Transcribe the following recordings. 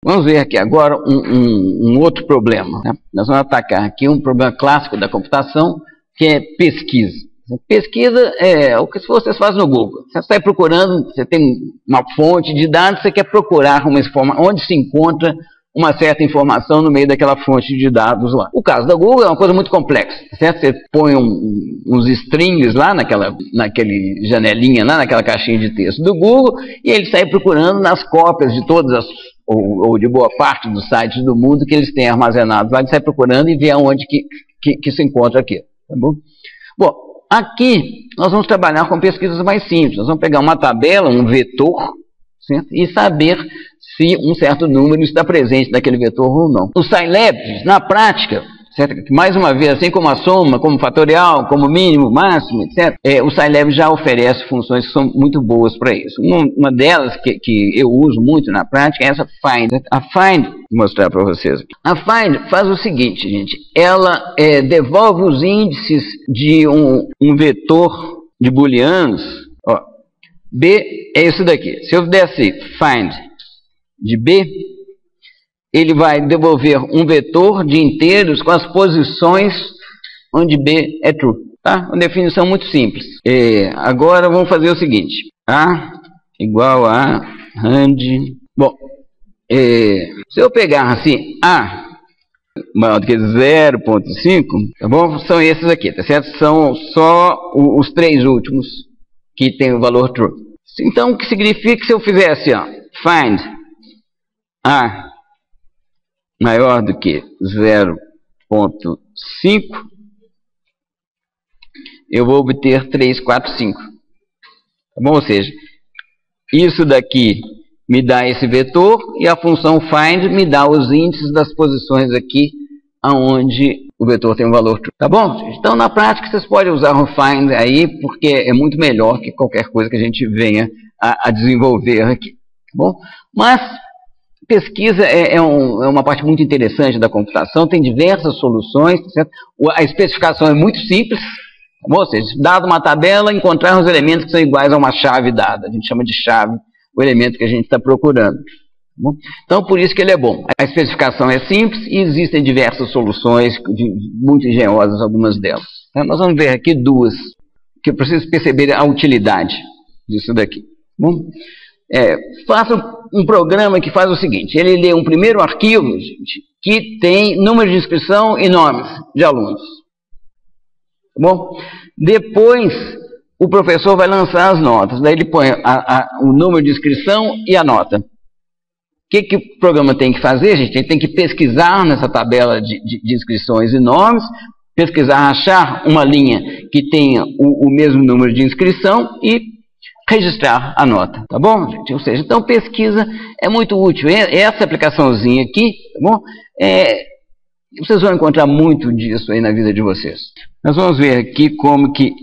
Vamos ver aqui agora um outro problema, né? Nós vamos atacar aqui um problema clássico da computação, que é pesquisa. Pesquisa é o que vocês fazem no Google. Você está procurando, você tem uma fonte de dados, você quer procurar onde se encontra uma certa informação no meio daquela fonte de dados lá. O caso da Google é uma coisa muito complexa, certo? Você põe uns strings lá naquele janelinha, lá naquela caixinha de texto do Google, e ele sai procurando nas cópias de todas ou de boa parte dos sites do mundo que eles têm armazenados lá, ele sai procurando e vê aonde que se encontra aqui, tá bom? Bom, aqui nós vamos trabalhar com pesquisas mais simples. Nós vamos pegar uma tabela, um vetor, certo? E saber se um certo número está presente naquele vetor ou não. O Scilab, na prática, certo? Mais uma vez, assim como a soma, como fatorial, como mínimo, máximo, etc., o Scilab já oferece funções que são muito boas para isso. Uma delas que eu uso muito na prática é essa find. A find, vou mostrar para vocês aqui. A find faz o seguinte, gente, ela devolve os índices de um vetor de booleanos. Ó, B é isso daqui. Se eu desse find de B, ele vai devolver um vetor de inteiros com as posições onde B é true. Tá? Uma definição muito simples. Agora vamos fazer o seguinte. A igual a rand. Bom, se eu pegar assim, A maior do que 0,5, tá bom? São esses aqui, tá certo? São só os três últimos que tem o valor true. Então, o que significa que se eu fizesse, ó, find A maior do que 0,5, eu vou obter 3, 4, 5. Tá bom? Ou seja, isso daqui me dá esse vetor e a função find me dá os índices das posições aqui aonde o vetor tem um valor true. Tá bom? Então, na prática, vocês podem usar o find aí, porque é muito melhor que qualquer coisa que a gente venha a desenvolver aqui. Tá bom? Mas pesquisa é uma parte muito interessante da computação, tem diversas soluções, certo? A especificação é muito simples, tá bom? Ou seja, dado uma tabela, encontrar os elementos que são iguais a uma chave dada. A gente chama de chave o elemento que a gente está procurando. Tá bom? Então, por isso que ele é bom. A especificação é simples e existem diversas soluções, muito engenhosas, algumas delas. Então, nós vamos ver aqui duas, que eu preciso perceber a utilidade disso daqui. Tá bom? Faça um programa que faz o seguinte: ele lê um primeiro arquivo, gente, que tem número de inscrição e nomes de alunos. Tá bom? Depois, o professor vai lançar as notas. Daí ele põe o número de inscrição e a nota. O que o programa tem que fazer, gente? Ele tem que pesquisar nessa tabela de inscrições e nomes, pesquisar, achar uma linha que tenha o mesmo número de inscrição e registrar a nota, tá bom, gente? Ou seja, então pesquisa é muito útil. Essa aplicaçãozinha aqui, tá bom? Vocês vão encontrar muito disso aí na vida de vocês. Nós vamos ver aqui como que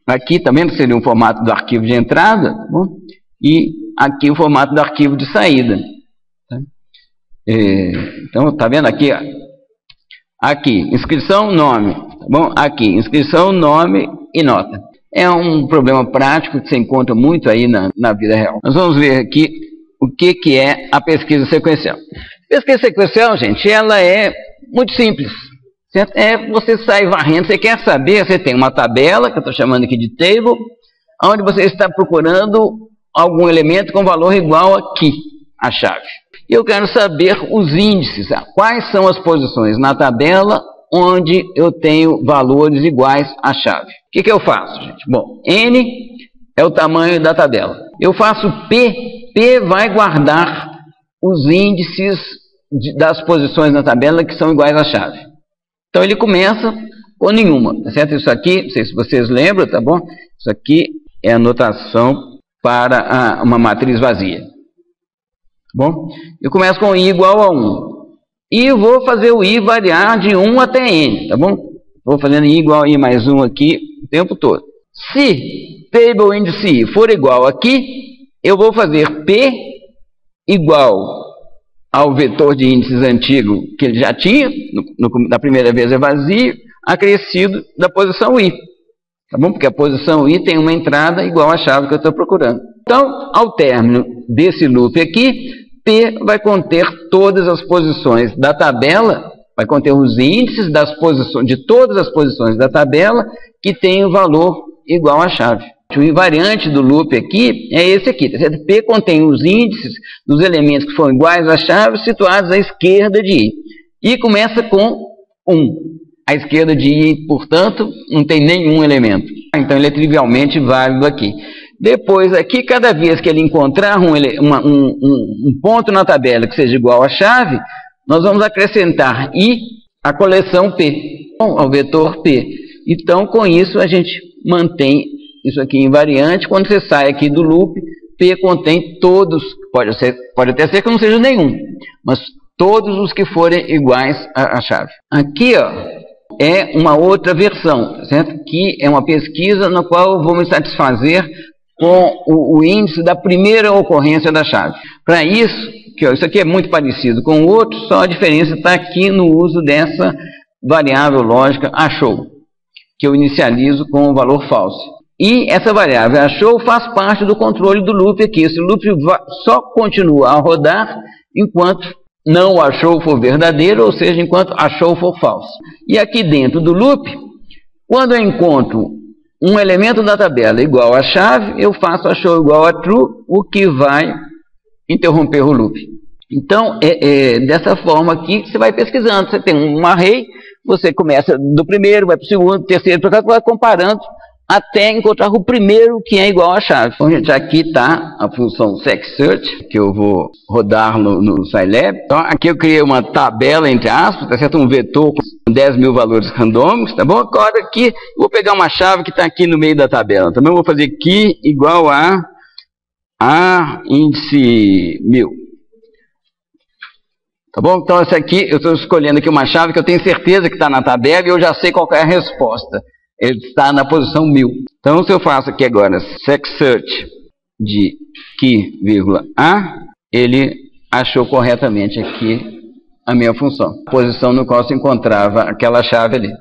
aqui também seria um formato do arquivo de entrada, tá bom? E aqui o formato do arquivo de saída. Tá? Então, tá vendo aqui? Ó. Aqui, inscrição, nome, tá bom? Aqui, inscrição, nome e nota. É um problema prático que você encontra muito aí na vida real. Nós vamos ver aqui o que é a pesquisa sequencial. Pesquisa sequencial, gente, ela é muito simples. Certo? Você sai varrendo, você quer saber, você tem uma tabela, que eu estou chamando aqui de table, onde você está procurando algum elemento com valor igual aqui, a chave. E eu quero saber os índices, quais são as posições na tabela onde eu tenho valores iguais à chave. O que eu faço, gente? Bom, N é o tamanho da tabela. Eu faço P vai guardar os índices das posições na tabela que são iguais à chave. Então ele começa com nenhuma, tá certo? Isso aqui, não sei se vocês lembram, tá bom? Isso aqui é a notação para uma matriz vazia. Tá bom? Eu começo com I igual a 1. E vou fazer o I variar de 1 até N, tá bom? Vou fazendo I igual a I mais 1 aqui o tempo todo. Se table índice I for igual aqui, eu vou fazer P igual ao vetor de índices antigo que ele já tinha, da primeira vez é vazio, acrescido da posição I. Tá bom? Porque a posição I tem uma entrada igual à chave que eu estou procurando. Então, ao término desse loop aqui, P vai conter todas as posições da tabela, vai conter os índices das posições, de todas as posições da tabela que tem o valor igual à chave. O invariante do loop aqui é esse aqui. P contém os índices dos elementos que foram iguais à chave situados à esquerda de I. I começa com 1. À esquerda de I, portanto, não tem nenhum elemento. Então ele é trivialmente válido aqui. Depois aqui, cada vez que ele encontrar um ponto na tabela que seja igual à chave, nós vamos acrescentar I à coleção P, ao vetor P. Então, com isso, a gente mantém isso aqui invariante. Quando você sai aqui do loop, P contém todos, pode até ser que não seja nenhum, mas todos os que forem iguais à chave. Aqui, ó, é uma outra versão, certo? Que é uma pesquisa na qual eu vou me satisfazer com o índice da primeira ocorrência da chave. Para isso, isso aqui é muito parecido com o outro, só a diferença está aqui no uso dessa variável lógica achou, que eu inicializo com o valor falso. E essa variável achou faz parte do controle do loop aqui. Esse loop só continua a rodar enquanto não achou for verdadeiro, ou seja, enquanto achou for falso. E aqui dentro do loop, quando eu encontro um elemento da tabela igual à chave, eu faço achou igual a true, o que vai interromper o loop. Então, dessa forma aqui, você vai pesquisando. Você tem um array, você começa do primeiro, vai para o segundo, terceiro, vai comparando, até encontrar o primeiro que é igual à chave. Então, gente, aqui está a função SecSearch, que eu vou rodar no Scilab. Então, aqui eu criei uma tabela, entre aspas, tá certo? Um vetor com 10.000 valores randômicos, tá bom? Agora aqui, eu vou pegar uma chave que está aqui no meio da tabela. Também vou fazer aqui igual a índice 1000. Tá bom? Então, essa aqui, eu estou escolhendo aqui uma chave que eu tenho certeza que está na tabela e eu já sei qual é a resposta. Ele está na posição 1000. Então, se eu faço aqui agora SecSearch de key, A, ele achou corretamente aqui a minha função. A posição no qual se encontrava aquela chave ali.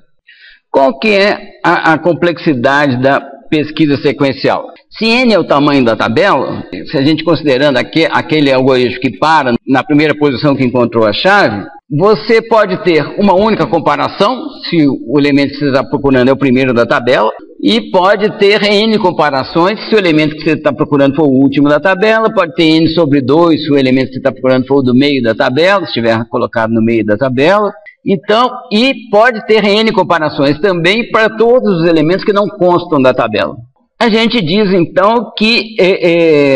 Qual que é a complexidade da pesquisa sequencial? Se n é o tamanho da tabela, se a gente considerando aquele algoritmo que para na primeira posição que encontrou a chave, você pode ter uma única comparação, se o elemento que você está procurando é o primeiro da tabela, e pode ter n comparações, se o elemento que você está procurando for o último da tabela, pode ter n sobre 2, se o elemento que você está procurando for o do meio da tabela, se estiver colocado no meio da tabela. Então, e pode ter n comparações também para todos os elementos que não constam da tabela. A gente diz, então, que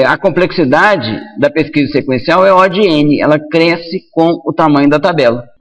a complexidade da pesquisa sequencial é O de n, ela cresce com o tamanho da tabela.